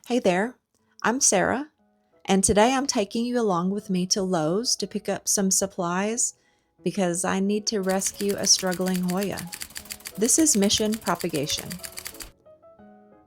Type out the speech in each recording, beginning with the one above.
Hey there, I'm Sarah, and today I'm taking you along with me to Lowe's to pick up some supplies because I need to rescue a struggling Hoya. This is mission propagation.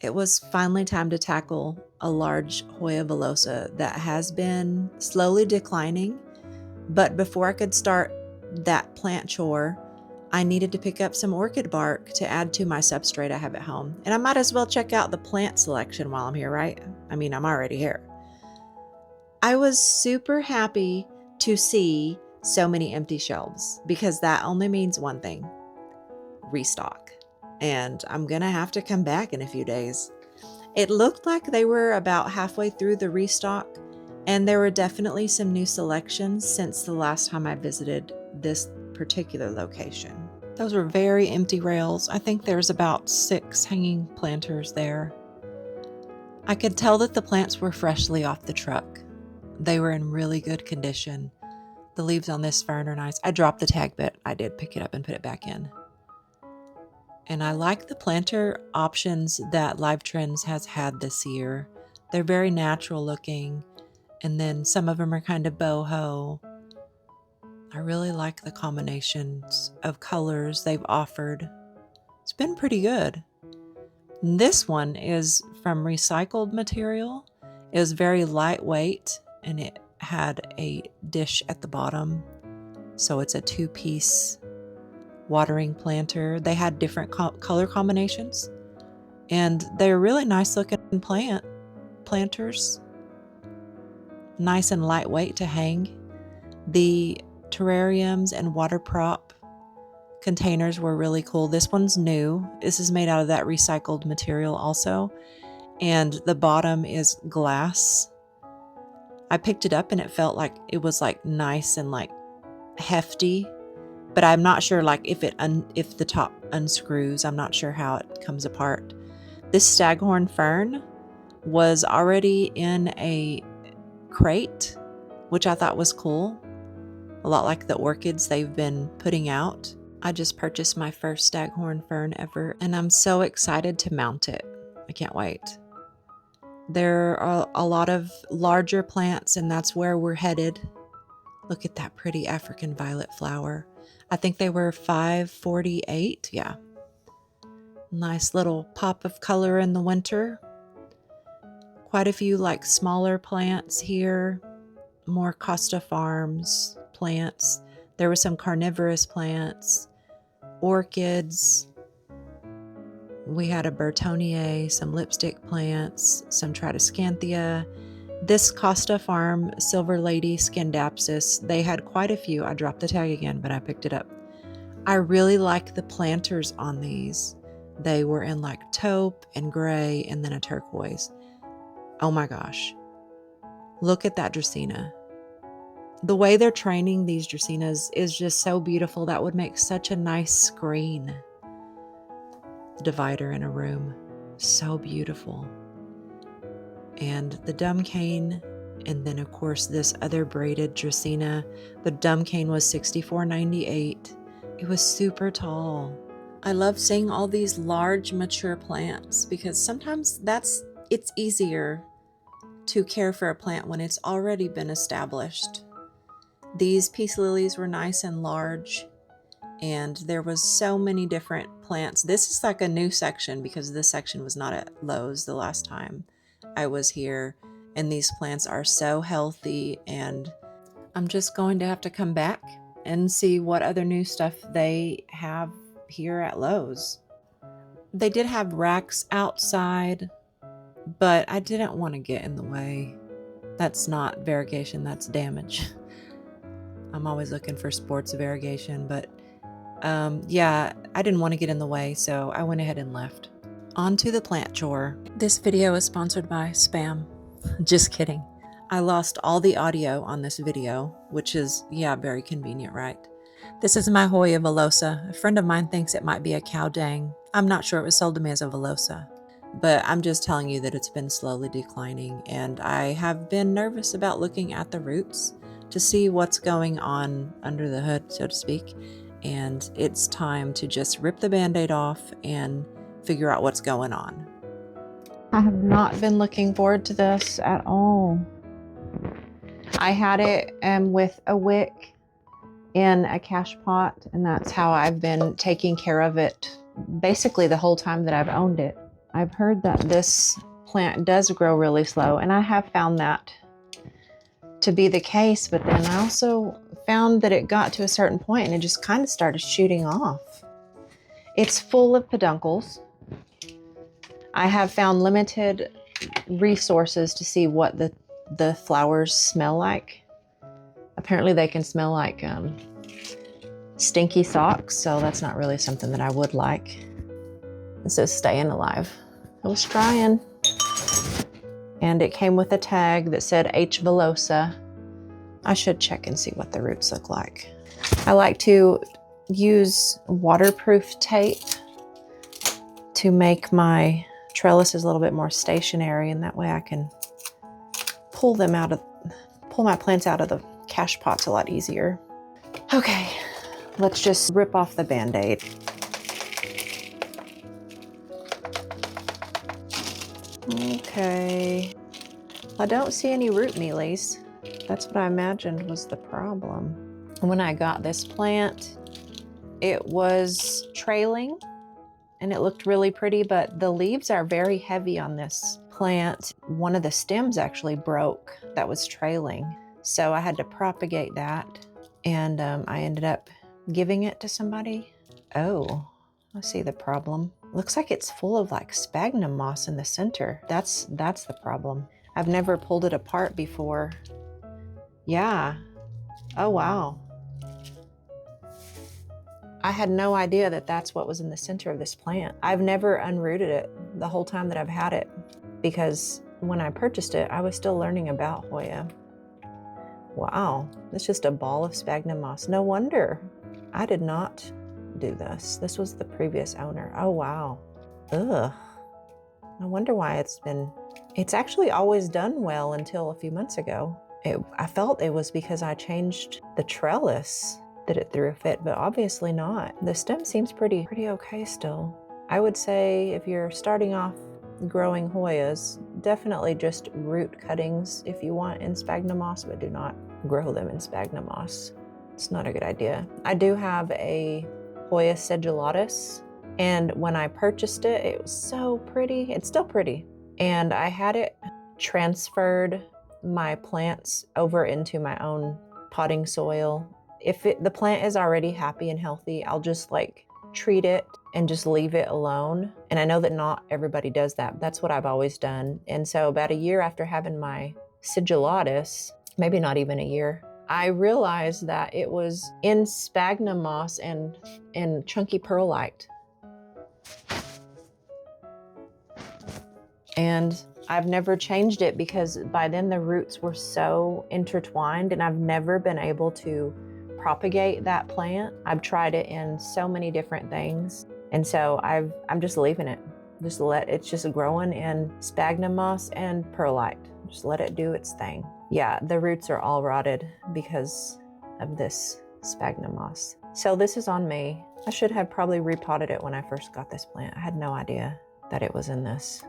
It was finally time to tackle a large Hoya villosa that has been slowly declining, but before I could start that plant chore, I needed to pick up some orchid bark to add to my substrate I have at home. And I might as well check out the plant selection while I'm here, right? I mean, I'm already here. I was super happy to see so many empty shelves because that only means one thing: restock. And I'm going to have to come back in a few days. It looked like they were about halfway through the restock, and there were definitely some new selections since the last time I visited this particular location. Those were very empty rails. I think there's about 6 hanging planters there. I could tell that the plants were freshly off the truck. They were in really good condition. The leaves on this fern are nice. I dropped the tag, but I did pick it up and put it back in. And I like the planter options that Live Trends has had this year. They're very natural looking, and then some of them are kind of boho. I really like the combinations of colors they've offered. It's been pretty good. This one is from recycled material. It was very lightweight, and it had a dish at the bottom. So it's a 2-piece watering planter. They had different color combinations, and they're really nice looking planters. Nice and lightweight to hang. The terrariums and water prop containers were really cool. This one's new. This is made out of that recycled material also, and the bottom is glass. I picked it up and it felt like it was like nice and like hefty, but I'm not sure like if the top unscrews. I'm not sure how it comes apart. This staghorn fern was already in a crate, which I thought was cool. A lot like the orchids they've been putting out. I just purchased my first staghorn fern ever, and I'm so excited to mount it. I can't wait. There are a lot of larger plants, and that's where we're headed. Look at that pretty African violet flower. I think they were $5.48. Yeah. Nice little pop of color in the winter. Quite a few like smaller plants here. More Costa Farms plants. There were some carnivorous plants, orchids. We had a Bertonier, some lipstick plants, some Tradescanthia. This Costa Farm Silver Lady Scindapsus, they had quite a few. I dropped the tag again, but I picked it up. I really like the planters on these. They were in like taupe and gray and then a turquoise. Oh my gosh. Look at that Dracaena. The way they're training these Dracaenas is just so beautiful. That would make such a nice screen divider in a room. So beautiful. And the dumb cane, and then of course this other braided Dracaena. The dumb cane was $64.98. It was super tall. I love seeing all these large mature plants because sometimes it's easier to care for a plant when it's already been established. These peace lilies were nice and large, and there was so many different plants. This is like a new section because this section was not at Lowe's the last time I was here, and these plants are so healthy, and I'm just going to have to come back and see what other new stuff they have here at Lowe's. They did have racks outside, but I didn't want to get in the way. That's not variegation, that's damage. I'm always looking for sports variegation, but yeah, I didn't want to get in the way, so I went ahead and left. On to the plant chore. This video is sponsored by Spam. Just kidding. I lost all the audio on this video, which is, yeah, very convenient, right? This is my Hoya villosa. A friend of mine thinks it might be a cow dang. I'm not sure. It was sold to me as a villosa. But I'm just telling you that it's been slowly declining, and I have been nervous about looking at the roots to see what's going on under the hood, so to speak. And it's time to just rip the Band-Aid off and figure out what's going on. I have not been looking forward to this at all. I had it with a wick in a cash pot, and that's how I've been taking care of it basically the whole time that I've owned it. I've heard that this plant does grow really slow, and I have found that to be the case, but then I also found that it got to a certain point and it just kind of started shooting off. It's full of peduncles. I have found limited resources to see what the flowers smell like. Apparently they can smell like stinky socks, so that's not really something that I would like. This is staying alive. I was trying. And it came with a tag that said H. villosa. I should check and see what the roots look like. I like to use waterproof tape to make my trellises a little bit more stationary, and that way I can pull my plants out of the cash pots a lot easier. Okay, let's just rip off the Band-Aid. Okay, I don't see any root mealies. That's what I imagined was the problem. When I got this plant, it was trailing and it looked really pretty, but the leaves are very heavy on this plant. One of the stems actually broke that was trailing. So I had to propagate that, and I ended up giving it to somebody. Oh, I see the problem. Looks like it's full of like sphagnum moss in the center. That's the problem. I've never pulled it apart before. Yeah. Oh, wow. I had no idea that that's what was in the center of this plant. I've never unrooted it the whole time that I've had it, because when I purchased it, I was still learning about Hoya. Wow, it's just a ball of sphagnum moss. No wonder. I did not do this. This was the previous owner. Oh, wow. Ugh. I wonder why it's actually always done well until a few months ago. I felt it was because I changed the trellis that it threw a fit, but obviously not. The stem seems pretty okay still. I would say if you're starting off growing Hoyas, definitely just root cuttings if you want in sphagnum moss, but do not grow them in sphagnum moss. It's not a good idea. I do have a Hoya sigillatus, and when I purchased it, it was so pretty. It's still pretty. And I had it transferred my plants over into my own potting soil. If the plant is already happy and healthy, I'll just like treat it and just leave it alone. And I know that not everybody does that. That's what I've always done. And so about a year after having my sigillatus, maybe not even a year, I realized that it was in sphagnum moss and chunky perlite. And I've never changed it because by then the roots were so intertwined, and I've never been able to propagate that plant. I've tried it in so many different things. And so I'm just leaving it. It's just growing in sphagnum moss and perlite. Just let it do its thing. Yeah, the roots are all rotted because of this sphagnum moss. So this is on me. I should have probably repotted it when I first got this plant. I had no idea that it was in this.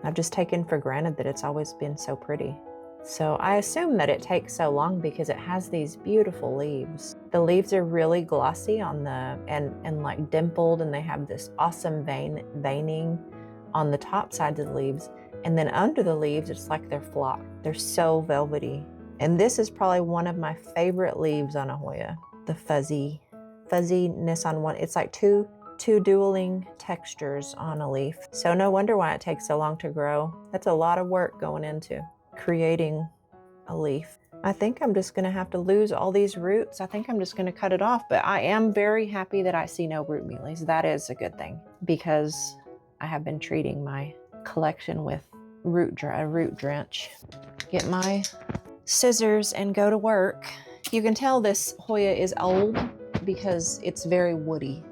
I've just taken for granted that it's always been so pretty. So I assume that it takes so long because it has these beautiful leaves. The leaves are really glossy on and like dimpled, and they have this awesome veining on the top sides of the leaves. And then under the leaves, it's like they're flocked. They're so velvety. And this is probably one of my favorite leaves on a Hoya. The fuzziness on one. It's like two dueling textures on a leaf. So no wonder why it takes so long to grow. That's a lot of work going into creating a leaf. I think I'm just gonna have to lose all these roots. I think I'm just gonna cut it off, but I am very happy that I see no root mealies. That is a good thing, because I have been treating my collection with root drench. Get my scissors and go to work. You can tell this Hoya is old because it's very woody.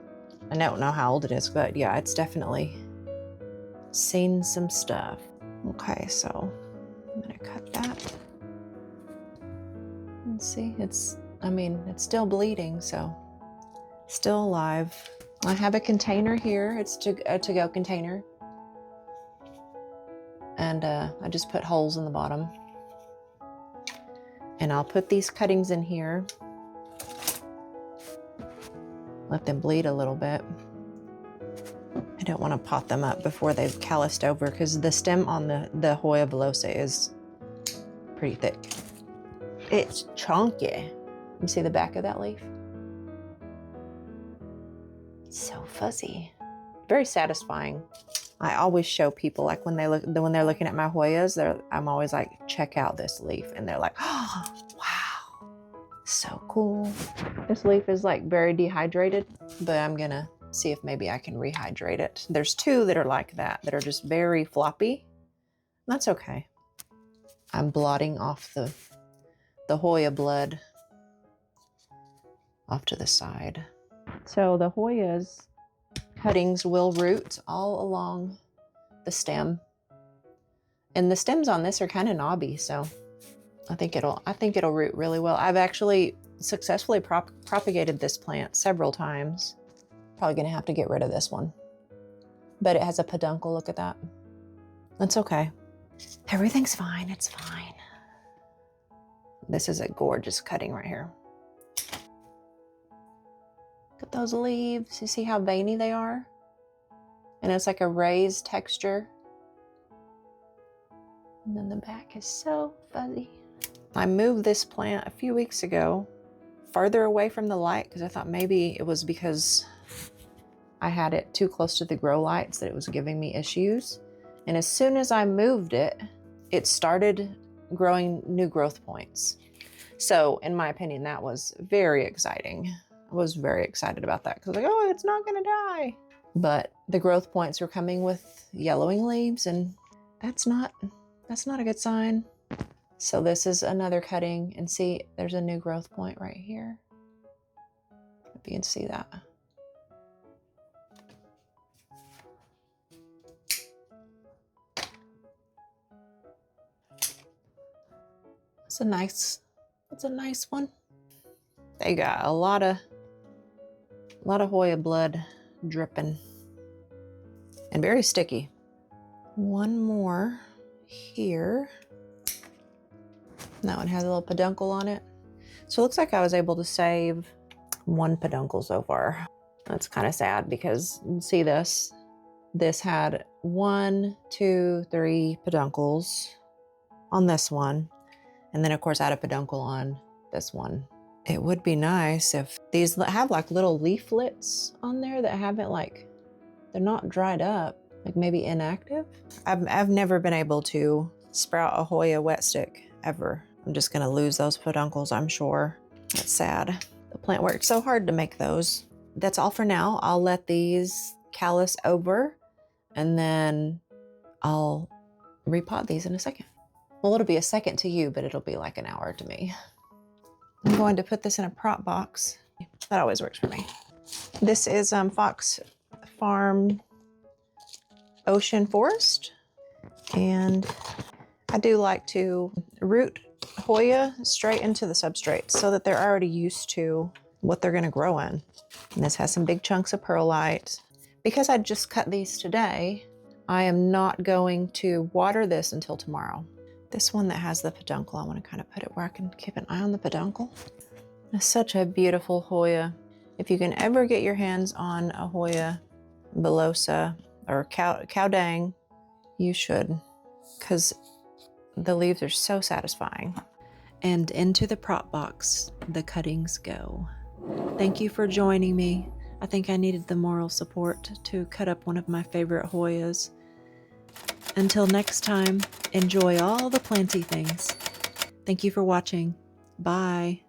I don't know how old it is, but yeah, it's definitely seen some stuff. Okay, so I'm gonna cut that. And see, it's still bleeding, so still alive. I have a container here. It's a to-go container. and I just put holes in the bottom. And I'll put these cuttings in here. Let them bleed a little bit. I don't want to pot them up before they've calloused over because the stem on the Hoya villosa is pretty thick. It's chunky. You see the back of that leaf? It's so fuzzy. Very satisfying. I always show people, like when they're looking at my Hoyas, I'm always like, check out this leaf, and they're like, oh, wow, so cool. This leaf is like very dehydrated, but I'm gonna see if maybe I can rehydrate it. There's two that are like that are just very floppy. That's okay. I'm blotting off the Hoya blood off to the side. So the Hoya's cuttings will root all along the stem. And the stems on this are kind of knobby, so I think it'll root really well. I've actually successfully propagated this plant several times. Probably gonna have to get rid of this one. But it has a peduncle, look at that. That's okay. Everything's fine, it's fine. This is a gorgeous cutting right here. Look at those leaves. You see how veiny they are? And it's like a raised texture. And then the back is so fuzzy. I moved this plant a few weeks ago farther away from the light because I thought maybe it was because I had it too close to the grow lights that it was giving me issues. And as soon as I moved it, it started growing new growth points. So in my opinion, that was very exciting. I was very excited about that because I was like, oh, it's not gonna die. But the growth points were coming with yellowing leaves, and that's not a good sign. So this is another cutting, and see, there's a new growth point right here. If you can see that. It's a nice one. They got a lot of Hoya blood dripping and very sticky. One more here. That one has a little peduncle on it. So it looks like I was able to save one peduncle so far. That's kind of sad because see this had 1, 2, 3 peduncles on this one. And then of course I had a peduncle on this one. It would be nice if these have like little leaflets on there that haven't they're not dried up, like maybe inactive. I've never been able to sprout a Hoya wet stick ever. I'm just gonna lose those peduncles, I'm sure. That's sad. The plant worked so hard to make those. That's all for now. I'll let these callus over and then I'll repot these in a second. Well, it'll be a second to you, but it'll be like an hour to me. I'm going to put this in a prop box. That always works for me. This is Fox Farm Ocean Forest. And I do like to root Hoya straight into the substrate so that they're already used to what they're gonna grow in. And this has some big chunks of perlite. Because I just cut these today, I am not going to water this until tomorrow. This one that has the peduncle, I want to kind of put it where I can keep an eye on the peduncle. It's such a beautiful Hoya. If you can ever get your hands on a Hoya villosa or cow dang, you should, because the leaves are so satisfying. And into the prop box, the cuttings go. Thank you for joining me. I think I needed the moral support to cut up one of my favorite Hoyas. Until next time, enjoy all the planty things. Thank you for watching. Bye.